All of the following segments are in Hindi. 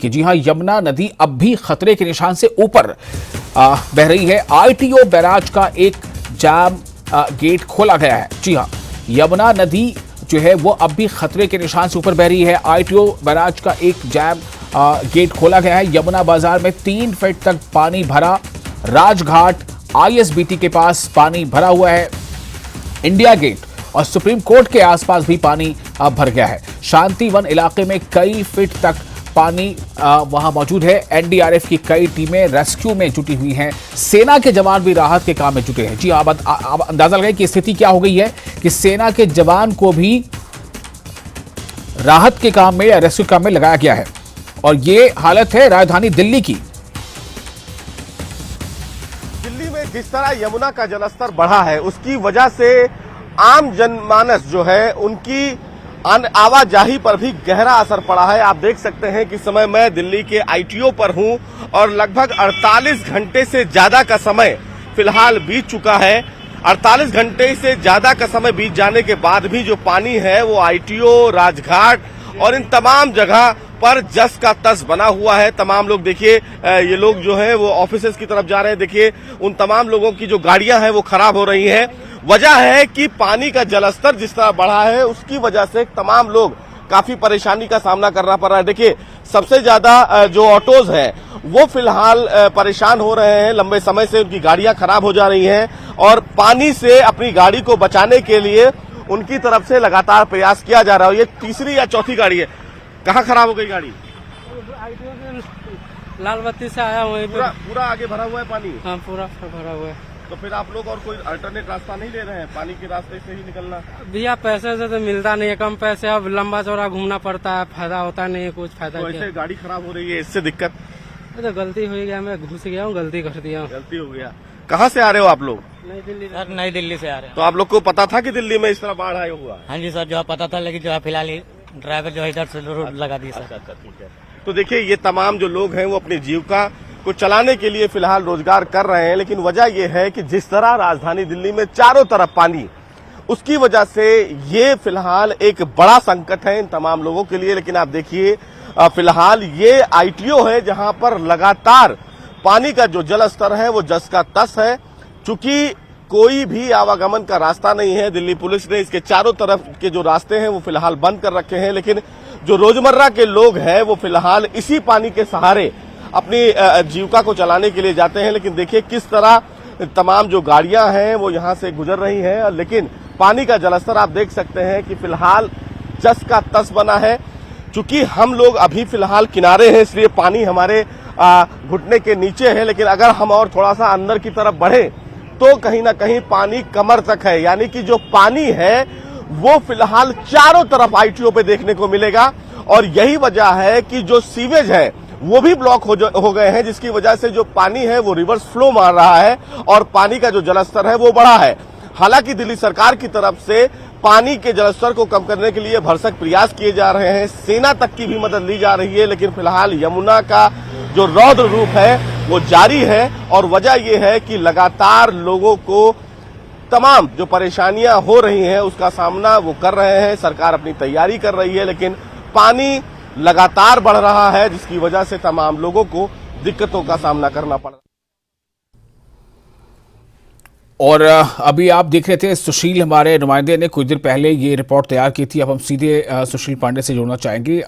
कि जी हां, यमुना नदी अब भी खतरे के निशान से ऊपर बह रही है। आईटीओ बैराज का एक जैम गेट खोला गया है। जी हां, यमुना नदी जो है वो अब भी खतरे के निशान से ऊपर बह रही है। आईटीओ बैराज का एक जैम गेट खोला गया है। यमुना बाजार में 3 फीट तक पानी भरा। राजघाट आईएसबीटी के पास पानी भरा हुआ है। इंडिया गेट और सुप्रीम कोर्ट के आसपास भी पानी भर गया है। शांतिवन इलाके में कई फीट तक पानी वहां मौजूद है। एनडीआरएफ की कई टीमें रेस्क्यू में जुटी हुई हैं। सेना के जवान भी राहत के काम में जुटे हैं। जी, आप अंदाजा लगाएं कि स्थिति क्या हो गई है कि सेना के जवान को भी राहत के काम में या रेस्क्यू काम में लगाया गया है। और ये हालत है राजधानी दिल्ली की। दिल्ली में जिस तरह यमुना का जलस्तर बढ़ा है, उसकी वजह से आम जनमानस जो है उनकी आवाजाही पर भी गहरा असर पड़ा है। आप देख सकते हैं कि समय मैं दिल्ली के आईटीओ पर हूं और लगभग 48 घंटे से ज्यादा का समय फिलहाल बीत चुका है। 48 घंटे से ज्यादा का समय बीत जाने के बाद भी जो पानी है वो आईटीओ, राजघाट और इन तमाम जगह पर जस का तस बना हुआ है। तमाम लोग देखिए, ये लोग जो है वो ऑफिसेज की तरफ जा रहे हैं। देखिए, उन तमाम लोगों की जो गाड़ियां हैं वो खराब हो रही हैं। वजह है कि पानी का जलस्तर जिस तरह बढ़ा है, उसकी वजह से तमाम लोग काफी परेशानी का सामना करना पड़ रहा है। देखिए, सबसे ज्यादा जो ऑटोज हैं वो फिलहाल परेशान हो रहे हैं। लंबे समय से उनकी गाड़ियां खराब हो जा रही हैं और पानी से अपनी गाड़ी को बचाने के लिए उनकी तरफ से लगातार प्रयास किया जा रहा है। ये तीसरी या चौथी गाड़ी है। कहाँ खराब हो गई गाड़ी? लाल बत्ती से आया हुआ पूरा आगे भरा हुआ है पानी। हाँ, पूरा भरा हुआ है। तो फिर आप लोग और कोई अल्टरनेट रास्ता नहीं ले रहे हैं? पानी के रास्ते से ही निकलना? भैया पैसे से तो मिलता नहीं है, कम पैसे, अब लंबा चौड़ा घूमना पड़ता है, फायदा होता नहीं है, कुछ फायदा। तो ऐसे गाड़ी खराब हो रही है, इससे दिक्कत? तो गलती हो गया, मैं घुस गया हूँ, गलती कर दिया। गलती हो गया। कहाँ से आ रहे हो आप लोग? नई दिल्ली सर, नई दिल्ली से आ रहे हैं। तो आप लोग को पता था कि दिल्ली में इस तरह बाढ़ आया हुआ? हाँ जी सर, जो है पता था, लेकिन जो है फिलहाल ड्राइवर जो है इधर से रोड लगा दी सर। अच्छा, ठीक है। तो देखिए, ये तमाम जो लोग हैं वो अपनी जीविका को चलाने के लिए फिलहाल रोजगार कर रहे हैं, लेकिन वजह यह है कि जिस तरह राजधानी दिल्ली में चारों तरफ पानी, उसकी वजह से ये फिलहाल एक बड़ा संकट है इन तमाम लोगों के लिए। लेकिन आप देखिए, फिलहाल ये आईटीओ है जहां पर लगातार पानी का जो जल स्तर है वो जस का तस है। चूंकि कोई भी आवागमन का रास्ता नहीं है, दिल्ली पुलिस ने इसके चारों तरफ के जो रास्ते हैं वो फिलहाल बंद कर रखे हैं। लेकिन जो रोजमर्रा के लोग हैं वो फिलहाल इसी पानी के सहारे अपनी जीविका को चलाने के लिए जाते हैं। लेकिन देखिए किस तरह तमाम जो गाड़ियां हैं वो यहां से गुजर रही हैं, लेकिन पानी का जलस्तर आप देख सकते हैं कि फिलहाल जस का तस बना है। चूंकि हम लोग अभी फिलहाल किनारे हैं, इसलिए पानी हमारे घुटने के नीचे है, लेकिन अगर हम और थोड़ा सा अंदर की तरफ बढ़े तो कहीं ना कहीं पानी कमर तक है। यानी कि जो पानी है वो फिलहाल चारों तरफ आईटीओ पे देखने को मिलेगा और यही वजह है कि जो सीवेज है वो भी ब्लॉक हो गए हैं, जिसकी वजह से जो पानी है वो रिवर्स फ्लो मार रहा है और पानी का जो जलस्तर है वो बढ़ा है। हालांकि दिल्ली सरकार की तरफ से पानी के जलस्तर को कम करने के लिए भरसक प्रयास किए जा रहे हैं, सेना तक की भी मदद ली जा रही है, लेकिन फिलहाल यमुना का जो रौद्र रूप है वो जारी है। और वजह यह है कि लगातार लोगों को तमाम जो परेशानियां हो रही हैं उसका सामना वो कर रहे हैं। सरकार अपनी तैयारी कर रही है, लेकिन पानी लगातार बढ़ रहा है, जिसकी वजह से तमाम लोगों को दिक्कतों का सामना करना पड़ रहा है। और अभी आप देख रहे थे, सुशील हमारे नुमाइंदे ने कुछ देर पहले ये रिपोर्ट तैयार की थी। अब हम सीधे सुशील पांडे से जोड़ना चाहेंगे।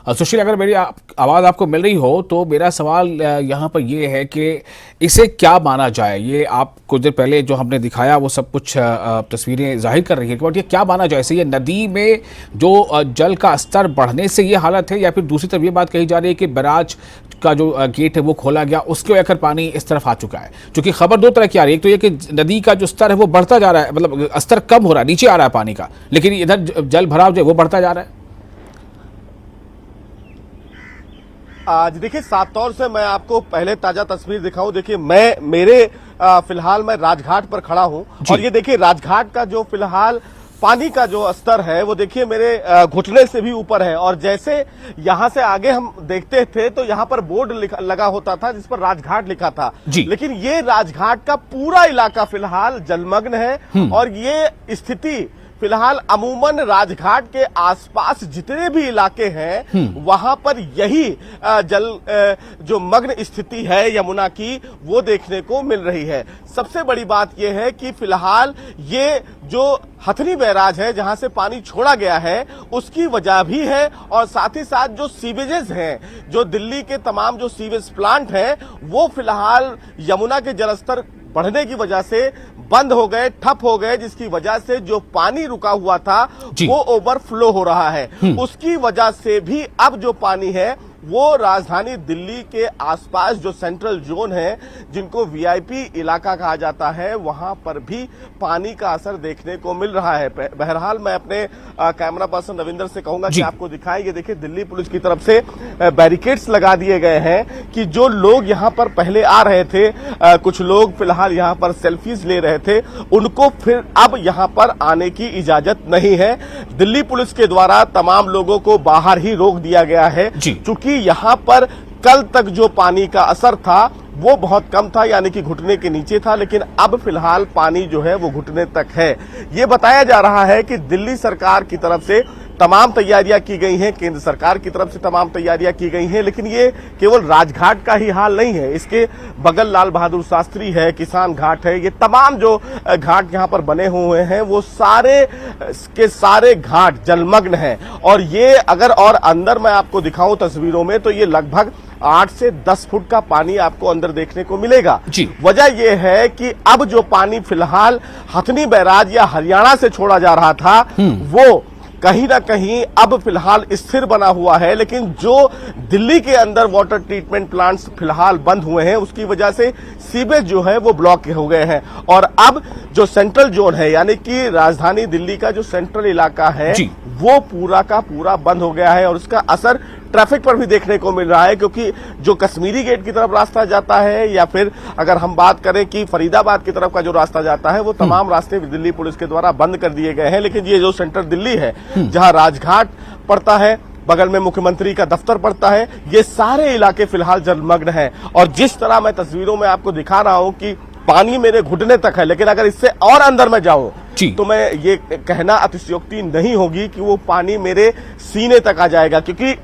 सुशील, अगर मेरी आवाज़ आपको मिल रही हो तो मेरा सवाल यहाँ पर ये है कि इसे क्या माना जाए। ये आप कुछ देर पहले जो हमने दिखाया वो सब कुछ तस्वीरें जाहिर कर रही है, बट ये क्या माना जाए? इसे ये नदी में जो जल का स्तर बढ़ने से ये हालत है, या फिर दूसरी तरफ ये बात कही जा रही है कि बैराज का जो गेट है वो खोला गया, उसके वजह पानी इस तरफ आ चुका है? क्योंकि खबर दो तरह की आ रही है। एक तो ये कि नदी का जो स्तर है वो बढ़ता जा रहा है, मतलब स्तर कम हो रहा है, नीचे आ रहा है पानी का, लेकिन इधर जल भराव जो है वो बढ़ता जा रहा है। आज देखिए, साफ तौर से मैं आपको पहले ताजा तस्वीर दिखाऊं। देखिए, फिलहाल मैं राजघाट पर खड़ा हूं और ये देखिए राजघाट का जो फिलहाल पानी का जो स्तर है वो देखिए मेरे घुटने से भी ऊपर है। और जैसे यहां से आगे हम देखते थे तो यहां पर बोर्ड लगा होता था जिस पर राजघाट लिखा था, लेकिन ये राजघाट का पूरा इलाका फिलहाल जलमग्न है और ये स्थिति फिलहाल अमूमन राजघाट के आसपास जितने भी इलाके हैं वहां पर यही जल जो मग्न स्थिति है यमुना की वो देखने को मिल रही है। सबसे बड़ी बात यह है कि फिलहाल ये जो हथनी बैराज है जहां से पानी छोड़ा गया है उसकी वजह भी है और साथ ही साथ जो सीवेजेस हैं, जो दिल्ली के तमाम जो सीवेज प्लांट हैं वो फिलहाल यमुना के जलस्तर बढ़ने की वजह से बंद हो गए, ठप हो गए, जिसकी वजह से जो पानी रुका हुआ था वो ओवरफ्लो हो रहा है। उसकी वजह से भी अब जो पानी है वो राजधानी दिल्ली के आसपास जो सेंट्रल जोन है जिनको वीआईपी इलाका कहा जाता है वहां पर भी पानी का असर देखने को मिल रहा है। बहरहाल मैं अपने कैमरा पर्सन रविंदर से कहूंगा कि आपको दिखाएं, ये देखिए दिल्ली पुलिस की तरफ से बैरिकेड्स लगा दिए गए हैं कि जो लोग यहां पर पहले आ रहे थे, कुछ लोग फिलहाल यहां पर सेल्फीज ले रहे थे, उनको फिर अब यहां पर आने की इजाजत नहीं है। दिल्ली पुलिस के द्वारा तमाम लोगों को बाहर ही रोक दिया गया है। चूंकि यहां पर कल तक जो पानी का असर था वो बहुत कम था, यानी कि घुटने के नीचे था, लेकिन अब फिलहाल पानी जो है वो घुटने तक है। ये बताया जा रहा है कि दिल्ली सरकार की तरफ से तमाम तैयारियां की गई हैं, केंद्र सरकार की तरफ से तमाम तैयारियां की गई हैं, लेकिन ये केवल राजघाट का ही हाल नहीं है। इसके बगल लाल बहादुर शास्त्री है, किसान घाट है, ये तमाम जो घाट यहां पर बने हुए हैं वो सारे के सारे घाट जलमग्न हैं। और ये अगर और अंदर मैं आपको दिखाऊं तस्वीरों में तो ये लगभग 8 से 10 फुट का पानी आपको अंदर देखने को मिलेगा। वजह यह है कि अब जो पानी फिलहाल हथनी बैराज या हरियाणा से छोड़ा जा रहा था वो कहीं ना कहीं अब फिलहाल स्थिर बना हुआ है, लेकिन जो दिल्ली के अंदर वाटर ट्रीटमेंट प्लांट्स फिलहाल बंद हुए हैं उसकी वजह से सीवेज जो है वो ब्लॉक हो गए हैं। और अब जो सेंट्रल जोन है यानी कि राजधानी दिल्ली का जो सेंट्रल इलाका है वो पूरा का पूरा बंद हो गया है और उसका असर ट्रैफिक पर भी देखने को मिल रहा है, क्योंकि जो कश्मीरी गेट की तरफ रास्ता जाता है या फिर अगर हम बात करें कि फरीदाबाद की तरफ का जो रास्ता जाता है वो तमाम रास्ते दिल्ली पुलिस के द्वारा बंद कर दिए गए हैं। लेकिन ये जो सेंट्रल दिल्ली है जहां राजघाट पड़ता है, बगल में मुख्यमंत्री का दफ्तर पड़ता है, ये सारे इलाके फिलहाल जलमग्न हैं। और जिस तरह मैं तस्वीरों में आपको दिखा रहा हूं कि पानी मेरे घुटने तक है, लेकिन अगर इससे और अंदर में जाऊं तो मैं ये कहना अतिशयोक्ति नहीं होगी कि वो पानी मेरे सीने तक आ जाएगा, क्योंकि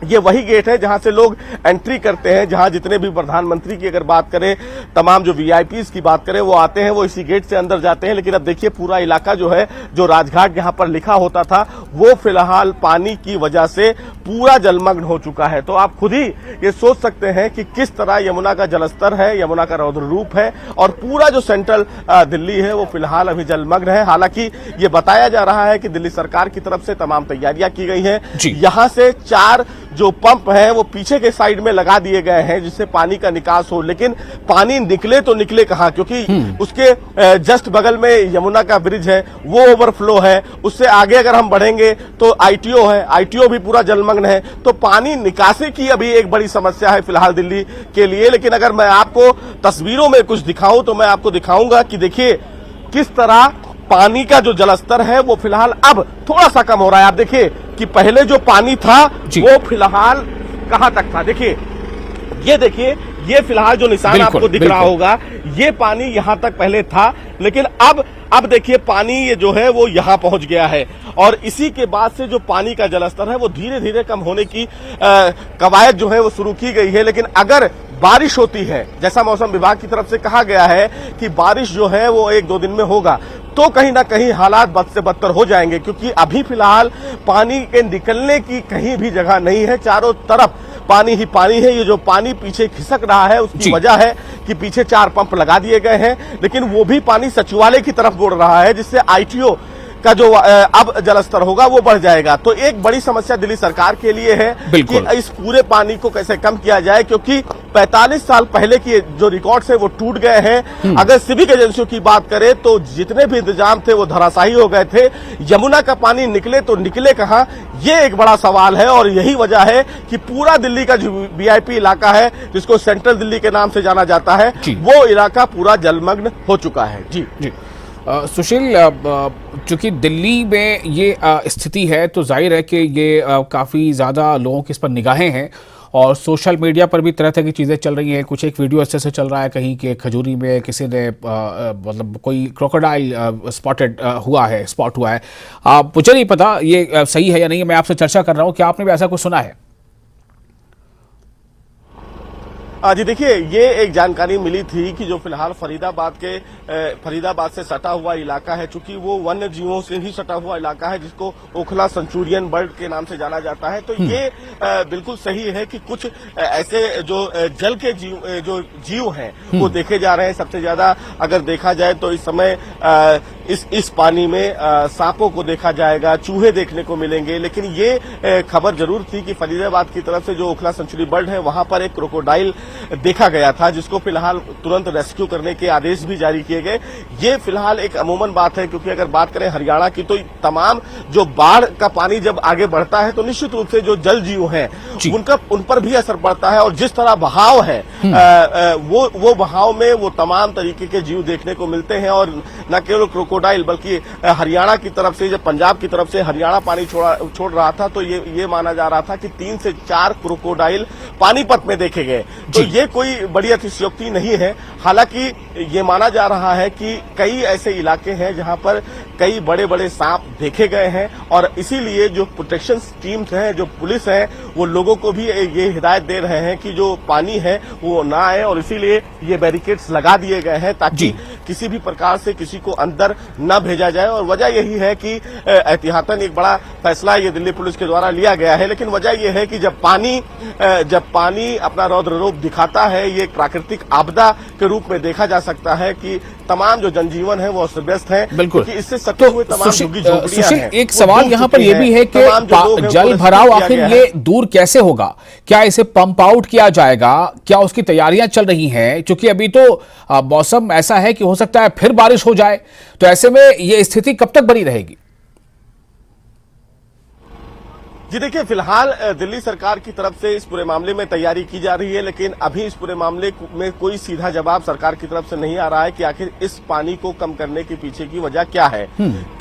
ये वही गेट है जहां से लोग एंट्री करते हैं, जहां जितने भी प्रधानमंत्री की अगर बात करें, तमाम जो वीआईपीज की बात करें, वो आते हैं, वो इसी गेट से अंदर जाते हैं। लेकिन अब देखिए पूरा इलाका जो है, जो राजघाट यहां पर लिखा होता था, वो फिलहाल पानी की वजह से पूरा जलमग्न हो चुका है। तो आप खुद ही ये सोच सकते हैं कि किस तरह यमुना का जलस्तर है, यमुना का रौद्र रूप है और पूरा जो सेंट्रल दिल्ली है वो फिलहाल अभी जलमग्न है। हालांकि ये बताया जा रहा है कि दिल्ली सरकार की तरफ से तमाम तैयारियां की गई हैं। यहां से 4 जो पंप है वो पीछे के साइड में लगा दिए गए हैं जिससे पानी का निकास हो, लेकिन पानी निकले तो निकले कहां, क्योंकि उसके जस्ट बगल में यमुना का ब्रिज है, वो ओवरफ्लो है। उससे आगे अगर हम बढ़ेंगे तो आईटीओ है, आईटीओ भी पूरा जलमग्न है। तो पानी निकासी की अभी एक बड़ी समस्या है फिलहाल दिल्ली के लिए। लेकिन अगर मैं आपको तस्वीरों में कुछ दिखाऊं तो मैं आपको दिखाऊंगा कि देखिए किस तरह पानी का जो जलस्तर है वो फिलहाल अब थोड़ा सा कम हो रहा है। आप देखिए कि पहले जो पानी था वो फिलहाल कहां तक था, देखिए ये फिलहाल जो निशान आपको दिख रहा होगा, ये पानी यहां तक पहले था, लेकिन अब देखिए पानी ये जो है वो यहां पहुंच गया है। और इसी के बाद से जो पानी का जलस्तर है वो धीरे धीरे कम होने की कवायद जो है वो शुरू की गई है। लेकिन अगर बारिश होती है, जैसा मौसम विभाग की तरफ से कहा गया है कि बारिश जो है वो 1-2 दिन में होगा, तो कहीं ना कहीं हालात बद से बदतर हो जाएंगे, क्योंकि अभी फिलहाल पानी के निकलने की कहीं भी जगह नहीं है, चारों तरफ पानी ही पानी है। ये जो पानी पीछे खिसक रहा है उसकी वजह है कि पीछे 4 पंप लगा दिए गए हैं, लेकिन वो भी पानी सचिवालय की तरफ मुड़ रहा है, जिससे आईटीओ का जो अब जलस्तर होगा वो बढ़ जाएगा। तो एक बड़ी समस्या दिल्ली सरकार के लिए है कि इस पूरे पानी को कैसे कम किया जाए, क्योंकि 45 साल पहले की जो रिकॉर्ड्स है वो टूट गए हैं। अगर सिविक एजेंसियों की बात करें तो जितने भी इंतजाम थे वो धराशायी हो गए थे। यमुना का पानी निकले तो निकले कहां, ये एक बड़ा सवाल है। और यही वजह है कि पूरा दिल्ली का जो वीआईपी इलाका है, जिसको सेंट्रल दिल्ली के नाम से जाना जाता है, वो इलाका पूरा जलमग्न हो चुका है। जी सुशील, चूंकि दिल्ली में ये स्थिति है तो जाहिर है कि ये काफ़ी ज़्यादा लोगों की इस पर निगाहें हैं और सोशल मीडिया पर भी तरह तरह की चीज़ें चल रही हैं। कुछ एक वीडियो ऐसे चल रहा है कहीं कि खजूरी में किसी ने मतलब कोई क्रोकोडाइल स्पॉट हुआ है। मुझे नहीं पता ये सही है या नहीं, मैं आपसे चर्चा कर रहा हूँ, क्या आपने भी ऐसा कुछ सुना है? जी देखिए, ये एक जानकारी मिली थी कि जो फिलहाल फरीदाबाद से सटा हुआ इलाका है, चूंकि वो वन्य जीवों से ही सटा हुआ इलाका है जिसको ओखला सेंचुरियन बर्ड के नाम से जाना जाता है, तो ये बिल्कुल सही है कि कुछ ऐसे जो जल के जीव हैं वो देखे जा रहे हैं। सबसे ज्यादा अगर देखा जाए तो इस समय इस पानी में सांपों को देखा जाएगा, चूहे देखने को मिलेंगे, लेकिन ये खबर जरूर थी कि फरीदाबाद की तरफ से जो ओखला सेंचुरी बर्ड है वहां पर एक क्रोकोडाइल देखा गया था, जिसको फिलहाल तुरंत रेस्क्यू करने के आदेश भी जारी किए गए। ये फिलहाल एक अमूमन बात है, क्योंकि अगर बात करें हरियाणा की तो तमाम जो बाढ़ का पानी जब आगे बढ़ता है तो निश्चित रूप से जो जल जीव हैं उन पर भी असर पड़ता है, और जिस तरह बहाव है वो बहाव में वो तमाम तरीके के जीव देखने को मिलते हैं। और न केवल क्रोकोडाइल बल्कि हरियाणा की तरफ से, जब पंजाब की तरफ से हरियाणा पानी छोड़ रहा था तो ये माना जा रहा था कि 3 से 4 क्रोकोडाइल पानीपत में देखे गए। तो ये कोई बड़ी अतिशयोक्ति नहीं है। हालांकि ये माना जा रहा है कि कई ऐसे इलाके हैं जहां पर कई बड़े बड़े सांप देखे गए हैं, और इसीलिए जो प्रोटेक्शन टीम्स हैं, जो पुलिस है, वो लोगों को भी ये हिदायत दे रहे हैं कि जो पानी है वो ना आए, और इसीलिए ये बैरिकेड्स लगा दिए गए हैं ताकि किसी भी प्रकार से किसी को अंदर न भेजा जाए। और वजह यही है कि एहतियातन एक बड़ा फैसला ये दिल्ली पुलिस के द्वारा लिया गया है, लेकिन वजह यह है कि जब पानी अपना रौद्र रूप दिखाता है, ये एक प्राकृतिक आपदा के रूप में देखा जा सकता है कि तमाम जो जनजीवन है वो अस्त व्यस्त है। बिल्कुल, इससे सटे हुए तमाम झुग्गियां हैं। एक सवाल यहाँ पर यह भी है कि जल भराव आखिर ये दूर कैसे होगा? क्या इसे पंप आउट किया जाएगा? क्या उसकी तैयारियां चल रही हैं? क्योंकि अभी तो मौसम ऐसा है कि हो सकता है फिर बारिश हो जाए, तो ऐसे में ये स्थिति कब तक बनी रहेगी? जी देखिए, फिलहाल दिल्ली सरकार की तरफ से इस पूरे मामले में तैयारी की जा रही है, लेकिन अभी इस पूरे मामले में कोई सीधा जवाब सरकार की तरफ से नहीं आ रहा है कि आखिर इस पानी को कम करने के पीछे की वजह क्या है।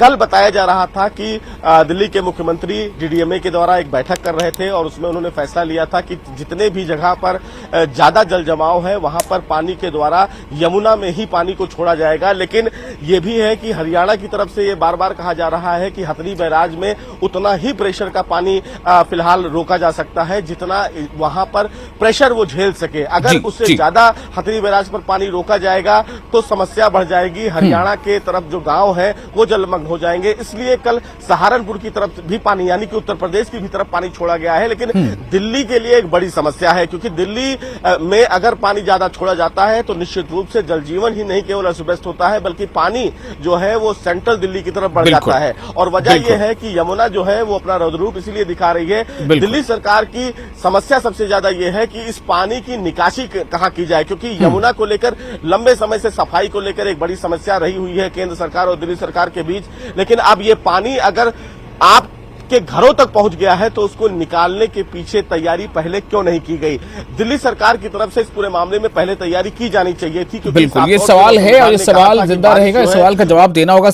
कल बताया जा रहा था कि दिल्ली के मुख्यमंत्री डीडीएमए के द्वारा एक बैठक कर रहे थे और उसमें उन्होंने फैसला लिया था कि जितने भी जगह पर ज्यादा जल जमाव है वहां पर पानी के द्वारा यमुना में ही पानी को छोड़ा जाएगा। लेकिन ये भी है कि हरियाणा की तरफ से ये बार बार कहा जा रहा है कि हथनी बैराज में उतना ही प्रेशर का पानी फिलहाल रोका जा सकता है जितना वहां पर प्रेशर वो झेल सके। अगर उससे ज्यादा हथनी बैराज पर पानी रोका जाएगा तो समस्या बढ़ जाएगी। हरियाणा के तरफ जो गांव है वो जलमग्न हो जाएंगे। इसलिए कल सहारनपुर की तरफ भी पानी, यानी कि उत्तर प्रदेश की भी तरफ पानी छोड़ा गया है। लेकिन दिल्ली के लिए एक बड़ी समस्या है, क्योंकि दिल्ली में अगर पानी ज्यादा छोड़ा जाता है तो निश्चित रूप से जल जीवन ही नहीं केवल अस्त व्यस्त होता है, बल्कि पानी जो है वो सेंट्रल दिल्ली की तरफ बढ़ जाता है। और वजह यह है कि यमुना जो है वो अपना रौद्र रूप इसलिए दिखा रही है। दिल्ली सरकार की समस्या सबसे ज्यादा यह है कि इस पानी की निकासी कहां की जाए, क्योंकि यमुना को लेकर लंबे समय से सफाई को लेकर एक बड़ी समस्या रही हुई है केंद्र सरकार और दिल्ली सरकार के बीच। लेकिन अब ये पानी अगर आप के घरों तक पहुंच गया है तो उसको निकालने के पीछे तैयारी पहले क्यों नहीं की गई? दिल्ली सरकार की तरफ से इस पूरे मामले में पहले तैयारी की जानी चाहिए थी। बिल्कुल, ये सवाल है और ये सवाल जिंदा रहेगा, इस सवाल का जवाब देना होगा।